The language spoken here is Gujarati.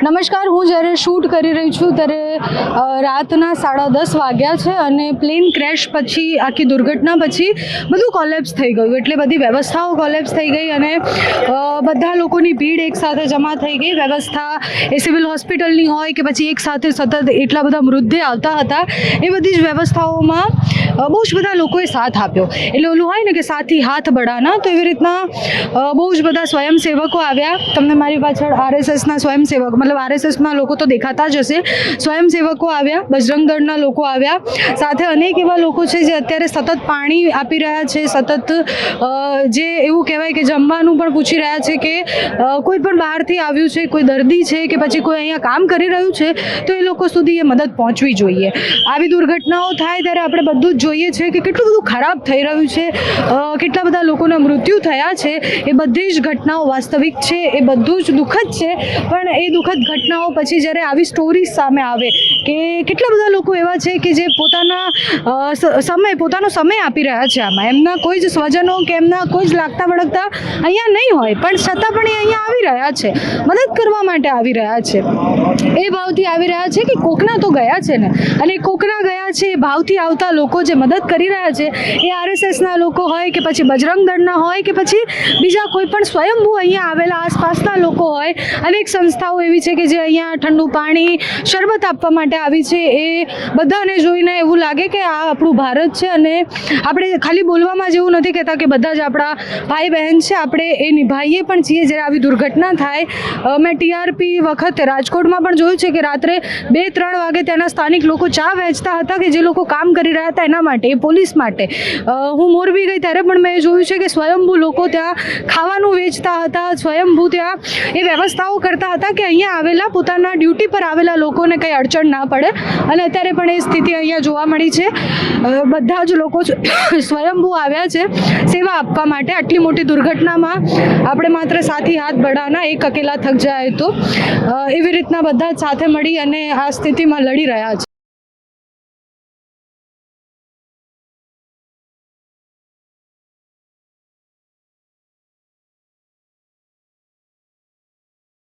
નમસ્કાર, હું જ્યારે શૂટ કરી રહી છું ત્યારે રાતના 10:30 વાગ્યા છે અને પ્લેન ક્રેશ પછી આખી દુર્ઘટના પછી બધું કોલેપ્સ થઈ ગયું. એટલે બધી વ્યવસ્થાઓ કોલેપ્સ થઈ ગઈ અને બધા લોકોની ભીડ એકસાથે જમા થઈ ગઈ. વ્યવસ્થા એ સિવિલ હોસ્પિટલની હોય કે પછી એકસાથે સતત એટલા બધા મૃતદેહ આવતા હતા, એ બધી જ વ્યવસ્થાઓમાં બહુ જ બધા લોકોએ સાથ આપ્યો. એટલે ઓલું હોય ને કે સાથી હાથ બળાના, તો એવી રીતના બહુ જ બધા સ્વયંસેવકો આવ્યા. તમને મારી પાછળ RSSના સ્વયંસેવક, મતલબ RSSના લોકો તો દેખાતા જ હશે, સ્વયંસેવકો આવ્યા, બજરંગ દળના લોકો આવ્યા, સાથે અનેક એવા લોકો છે જે અત્યારે સતત પાણી આપી રહ્યા છે, સતત જે એવું કહેવાય કે જમવાનું પણ પૂછી રહ્યા છે કે કોઈ પણ બહારથી આવ્યું છે, કોઈ દર્દી છે કે પછી કોઈ અહીંયા કામ કરી રહ્યું છે, તો એ લોકો સુધી એ મદદ પહોંચવી જોઈએ. આવી દુર્ઘટનાઓ થાય ત્યારે આપણે બધું જ જોઈએ છે કે કેટલું બધું ખરાબ થઈ રહ્યું છે, કેટલા બધા લોકોના મૃત્યુ થયા છે. એ બધી જ ઘટનાઓ વાસ્તવિક છે, એ બધું જ દુઃખદ છે. પણ એ દુઃખદ ઘટનાઓ પછી જ્યારે આવી સ્ટોરીઝ સામે આવે કે કેટલા બધા લોકો એવા છે કે જે પોતાનો સમય આપી રહ્યા છે આમાં, એમના કોઈ જ સ્વજનો કે એમના કોઈ જ લાગતા વળગતા અહીંયા નહીં હોય, પણ છતાં પણ એ અહીંયા આવી રહ્યા છે, મદદ કરવા માટે આવી રહ્યા છે, એ ભાવથી આવી રહ્યા છે કે કોકના તો ગયા છે ને, અને કોકના ગયા છે એ ભાવથી આવતા લોકો જે મદદ કરી રહ્યા છે, એ RSSના લોકો હોય કે પછી બજરંગ દળના હોય કે પછી બીજા કોઈ પણ સ્વયંભૂ અહીંયા આવેલા આસપાસના લોકો હોય. અનેક સંસ્થાઓ એવી છે કે જે અહીંયા ઠંડુ પાણી, શરબત આપવા માટે આવી છે. એ બધાને જોઈને એવું લાગે કે આ આપણું ભારત છે અને આપણે ખાલી બોલવામાં જેવું નથી કહેતા કે બધા જ આપણા ભાઈ બહેન છે, આપણે એ નિભાઈએ પણ છીએ જ્યારે આવી દુર્ઘટના થાય. મેં TRP વખતે રાજકોટમાં પણ જોયું છે કે રાત્રે 2-3 વાગે ત્યાંના સ્થાનિક લોકો ચા વહેંચતા હતા કે જે લોકો કામ કરી રહ્યા હતા એના માટે, એ પોલીસ માટે. હું મોરબી ગઈ ત્યારે પણ મેં જોયું છે કે સ્વયંભૂ લોકો ત્યાં ખાવાનું વેચતા હતા, સ્વયંભૂ ત્યાં એ વ્યવસ્થાઓ કરતા હતા કે અહીંયા આવેલા પોતાના ડ્યુટી પર આવેલા લોકોને કંઈ અડચણ ના પડે. અને અત્યારે પણ એ સ્થિતિ અહીંયા જોવા મળી છે. બધા જ લોકો સ્વયંભૂ આવ્યા છે સેવા આપવા માટે. આટલી મોટી દુર્ઘટનામાં આપણે માત્ર સાથી હાથ બઢાના, એક અકેલા થક જાય તો, એવી રીતના બધા જ સાથે મળી અને આ સ્થિતિમાં લડી રહ્યા છે.